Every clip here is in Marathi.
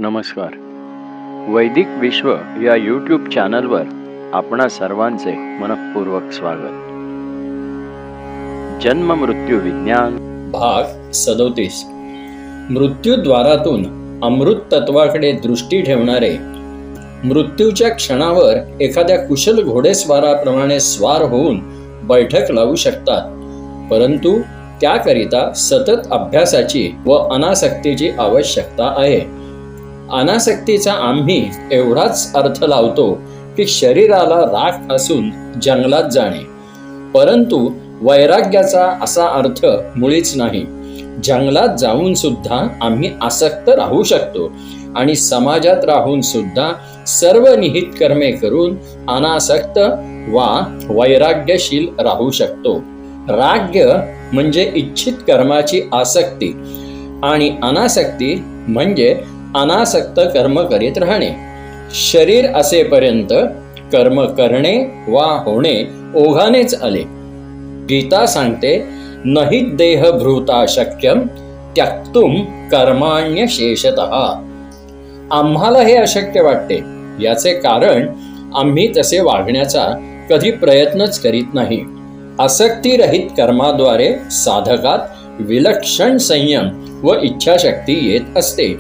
नमस्कार. वैदिक विश्व या यूट्यूब चॅनलवर आपणा सर्वांचे मनःपूर्वक स्वागत. जन्म मृत्यू विज्ञान भाग 37. मृत्यूद्वारातून अमृत तत्वाकडे दृष्टी ठेवणारे मृत्यूच्या क्षणावर एखाद्या कुशल घोडेस्वाराप्रमाणे स्वार होऊन बैठक लावू शकतात, परंतु त्याकरिता सतत अभ्यासाची व अनासक्तीची आवश्यकता आहे. अनासक्तीचा आम्ही एवढाच अर्थ लावतो की शरीराला राख असून जंगलात जाणे, परंतु वैराग्याचा असा अर्थ मुळीच नाही. जंगलात जाऊन सुद्धा आम्ही आसक्त राहू शकतो आणि समाजात राहून सुद्धा सर्व निहित कर्मे करून अनासक्त वा वैराग्यशील राहू शकतो. राग्य म्हणजे इच्छित कर्माची आसक्ती आणि अनासक्ती म्हणजे अनासक्त कर्म करीत राहणे. शरीर असेपर्यंत कर्म करणे वा होणे ओघानेच आले. गीता सांगते, नहि देहभृता शक्यम त्यक्तुम कर्माण्य शेषतः. आम्हाला हे अशक्य वाटते. याचे कारण आम्ही तसे वागण्याचा कधी प्रयत्नच करीत नाही. आसक्तीरहित कर्माद्वारे साधकात विलक्षण संयम व इच्छाशक्ती येत असते.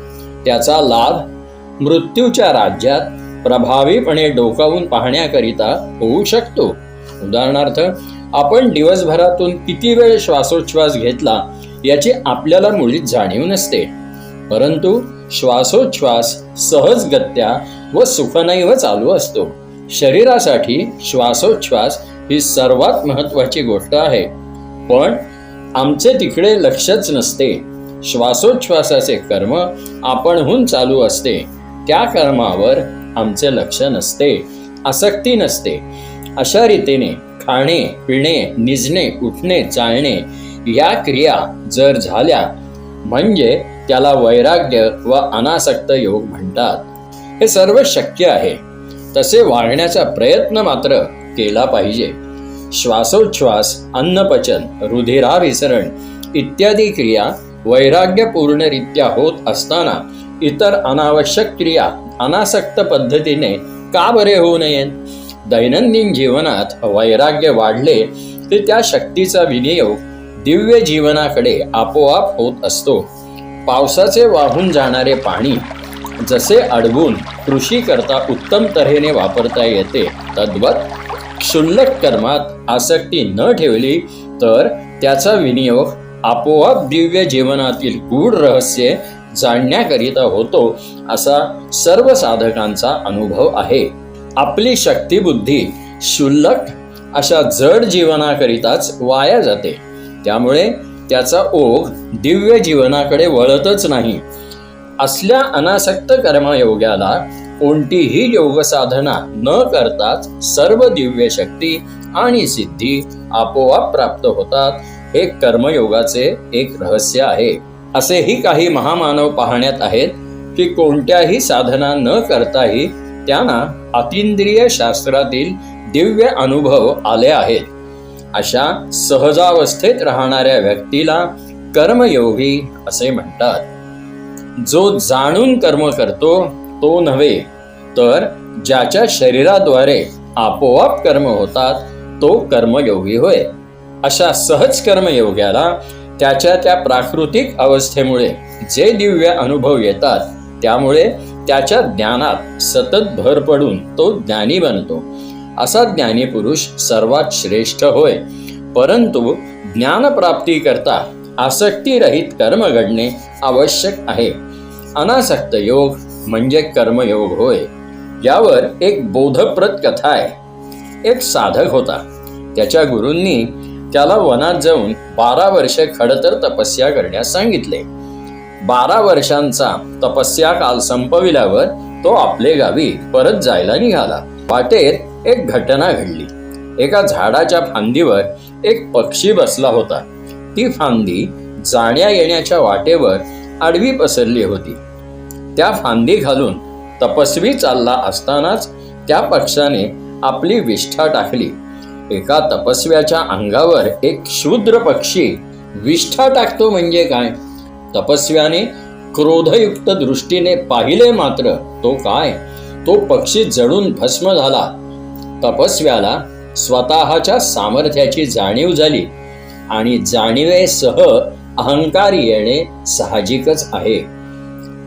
त्याचा लाभ मृत्यूच्या राज्यात प्रभावीपणे डोकावून पाहण्याकरिता होऊ शकतो. उदाहरणार्थ, आपण दिवसभरातून किती वेळ श्वासोच्छ्वास घेतला याची आपल्याला मुळीच जाणीव नसते, परंतु श्वासोच्छ्वास सहजगत्या व सुखनैव चालू असतो. शरीरासाठी श्वासोच्छ्वास ही सर्वात महत्वाची गोष्ट आहे, पण आमचे तिकडे लक्षच नसते. श्वासोच्छ्वासाचे कर्म आपणहून चालू असते, त्या कर्मावर आमचे लक्ष नसते, आसक्ती नसते. अशा रीतीने खाणे, पिणे, निजणे, उठणे, चालणे या क्रिया जर झाल्या म्हणजे त्याला वैराग्य व अनासक्त योग म्हणतात. हे सर्व शक्य आहे, तसे वागण्याचा प्रयत्न मात्र केला पाहिजे. श्वासोच्छ्वास, अन्नपचन, रुधिराभिसरण इत्यादी क्रिया वैराग्यपूर्णरित्या होत असताना इतर अनावश्यक क्रिया अनासक्त पद्धतीने का बरे होऊ नयेत? दैनंदिन जीवनात वैराग्य वाढले की त्या शक्तीचा विनियोग दिव्य जीवनाकडे आपोआप होत असतो. पावसाचे वाहून जाणारे पाणी जसे अडवून कृषी करता उत्तम तऱ्हेने वापरता येते, तद्वत क्षुल्लक कर्मात आसक्ती न ठेवली तर त्याचा विनियोग आपोआप दिव्य जीवनातील गूढ रहस्य जाणण्याकरिता होतो, असा सर्व साधकांचा अनुभव आहे. आपली शक्तिबुद्धी क्षुल्लक अशा जड जीवनाकरिताच वाया जाते, त्यामुळे त्याचा ओघ दिव्य जीवनाकडे वळतच नाही. असल्या अनासक्त कर्मयोग्याला कोणतीही योग साधना न करताच सर्व दिव्य शक्ती आणि सिद्धी आपोआप प्राप्त होतात. हे कर्मयोगाचे एक रहस्य आहे. असेही काही महामानव पाहण्यात आहेत की कोणत्याही साधना न करताही त्यांना अतींद्रिय शास्त्रातील दिव्य अनुभव आले आहेत. अशा सहजावस्थेत राहणाऱ्या व्यक्तीला कर्मयोगी असे म्हणतात. जो जाणून कर्म करतो तो नव्हे, तर ज्याच्या शरीराद्वारे आपोआप कर्म होतात तो कर्मयोगी होय. अशा सहज कर्मयोग्याला त्याच्या त्या प्राकृतिक अवस्थेमुळे जे दिव्य अनुभव येतात त्यामुळे त्याच्या ज्ञानात सतत भर पडून तो ज्ञानी बनतो. असा ज्ञानी पुरुष सर्वात श्रेष्ठ होय, परंतु ज्ञानप्राप्ती करता आसक्तीरहित कर्म घडणे आवश्यक आहे. अनासक्त योग म्हणजे कर्मयोग होय. यावर एक बोधप्रद कथा आहे. एक साधक होता. त्याच्या गुरूंनी त्याला वनात जाऊन 12 वर्षे खडतर तपस्या करण्यास सांगितले. 12 वर्षांचा तपस्या काल संपविल्यावर तो आपले गावी परत जायला निघाला. वाटेत एक घटना घडली. एका झाडाच्या फांदीवर एक पक्षी बसला होता. ती फांदी जाण्या येण्याच्या वाटेवर आडवी पसरली होती. त्या फांदी घालून तपस्वी चालला असतानाच त्या पक्षाने आपली विष्ठा टाकली. एका तपस्व्याच्या अंगावर एक शूद्र पक्षी विष्ठा टाकतो म्हणजे काय? तपस्व्याने क्रोधयुक्त दृष्टीने पाहिले मात्र तो काय, तो पक्षी जळून भस्म झाला. तपस्व्याला स्वतःच्या सामर्थ्याची जाणीव झाली आणि जाणीवेसह अहंकार येणे साहजिकच आहे.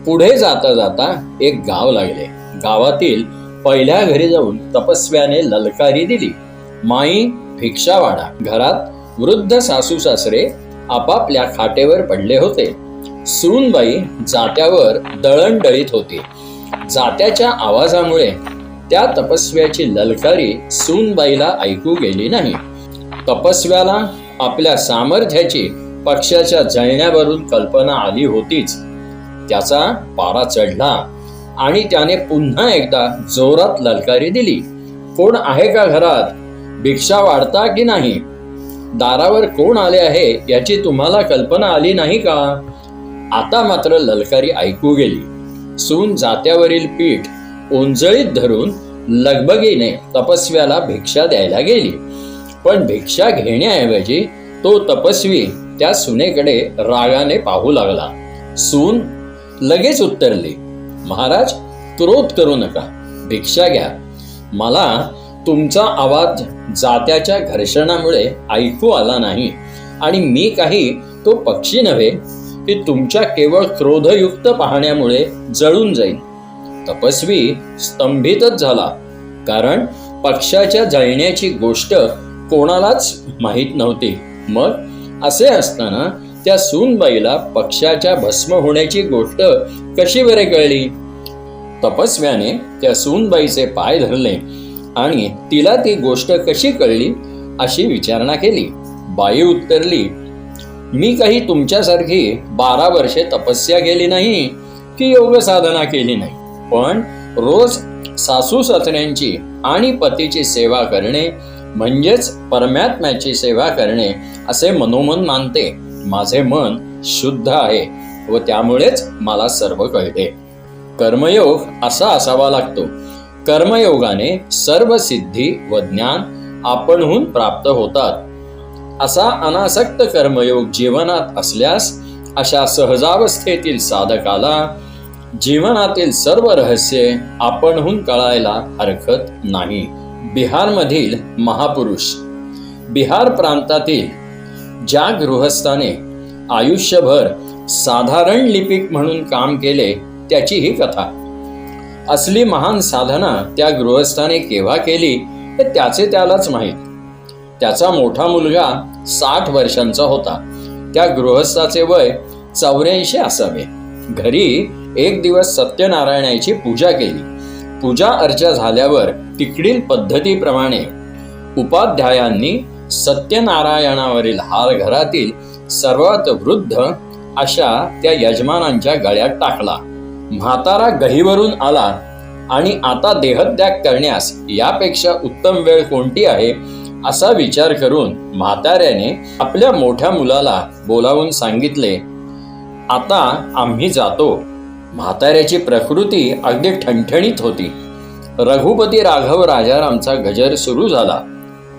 पुढे जाता जाता एक गाव लागले. गावातील पहिल्या घरी जाऊन तपस्व्याने ललकारी दिली, माई भिक्षा वाढा. घरात वृद्ध सासू सासरे आपापल्या खाटेवर पडले होते. सूनबाई जात्यावर दळण दळीत होती. जात्याच्या आवाजामुळे त्या तपस्व्याची ललकारी सूनबाईला ऐकू गेली नाही. तपस्व्याला आपल्या सामर्थ्याची पक्षाच्या जळण्यावरून कल्पना आली होतीच. त्याचा पारा चढला आणि त्याने पुन्हा एकदा जोरात ललकारी दिली, कोण आहे का घरात? भिक्षा वाढता की नाही? दारावर कोण आले आहे याची तुम्हाला कल्पना आली नाही का? आता मात्र ललकारी ऐकू गेली. सून जात्यावरील पीठ ओंजळीत धरून लगबगीने तपस्व्याला भिक्षा द्यायला गेली. पण भिक्षा घेण्याऐवजी तो तपस्वी त्या सुनेकडे रागाने पाहू लागला. सून लगेच उत्तरली, महाराज क्रोध करू नका, भिक्षा घ्या. मला तुमचा आवाज जात्याच्या घर्षणामुळे ऐकू आला नाही आणि मी काही तो पक्षी नव्हे की तुमच्या केवळ क्रोधयुक्त पाहण्यामुळे जळून जाईल. तपस्वी स्तंभितच झाला, कारण पक्षाच्या जळण्याची गोष्ट कोणालाच माहीत नव्हती. मग असे असताना त्या सूनबाईला पक्षाच्या भस्म होण्याची गोष्ट कशी बरे कळली? तपस्व्याने त्या सूनबाईचे पाय धरले आणि तिला ती गोष्ट कशी कळली अशी विचारणा केली. बाई उत्तरली, मी काही तुमच्यासारखी 12 वर्षे तपस्या केली नाही की योग साधना केली नाही, पण रोज सासू सासऱ्यांची आणि पतीची सेवा करणे म्हणजेच परमात्म्याची सेवा करणे असे मनोमन मानते. माझे मन शुद्ध आहे व त्यामुळेच मला सर्व कळते. कर्मयोग असा असावा लागतो. कर्मयोगाने सर्व सिद्धी व ज्ञान आपणहून प्राप्त होतात. असा अनासक्त कर्मयोग जीवनात असल्यास अशा सहजावस्थेतील साधकाला जीवनातील सर्व रहस्ये आपणहून कळायला हरकत नाही. बिहारमधील महापुरुष, बिहार प्रांतातील ज्या गृहस्थाने आयुष्यभर साधारण लिपिक म्हणून काम केले त्याची ही कथा. असली महान साधना त्या गृहस्थाने केव्हा केली हे त्याचे त्यालाच माहीत. त्याचा मोठा मुलगा 60 वर्षांचा होता. त्या गृहस्थाचे वय 84 असावे. घरी एक दिवस सत्यनारायणाची पूजा केली. पूजा अर्चा झाल्यावर तिकडील पद्धतीप्रमाणे उपाध्यायांनी सत्यनारायणावरील हार घरातील सर्वात वृद्ध अशा त्या यजमानांच्या गळ्यात टाकला. म्हातारा गहीवरून आला आणि आता देहत्याग करण्यास यापेक्षा उत्तम वेळ कोणती आहे असा विचार करून म्हाताऱ्याने आपल्या मोठ्या मुलाला बोलावून सांगितले, आता आम्ही जातो. म्हाताऱ्याची प्रकृती अगदी ठणठणीत होती. रघुपती राघव राजारामचा गजर सुरू झाला.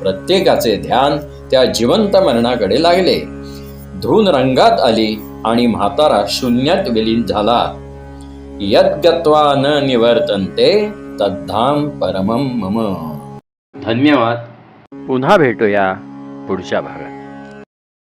प्रत्येकाचे ध्यान त्या जिवंत मरणाकडे लागले. धून रंगात आली आणि म्हातारा शून्यात विलीन झाला. यद्गत्वा न निवर्तन्ते तद्धाम परमं मम. धन्यवाद. पुन्हा भेटूया पुढच्या भागात.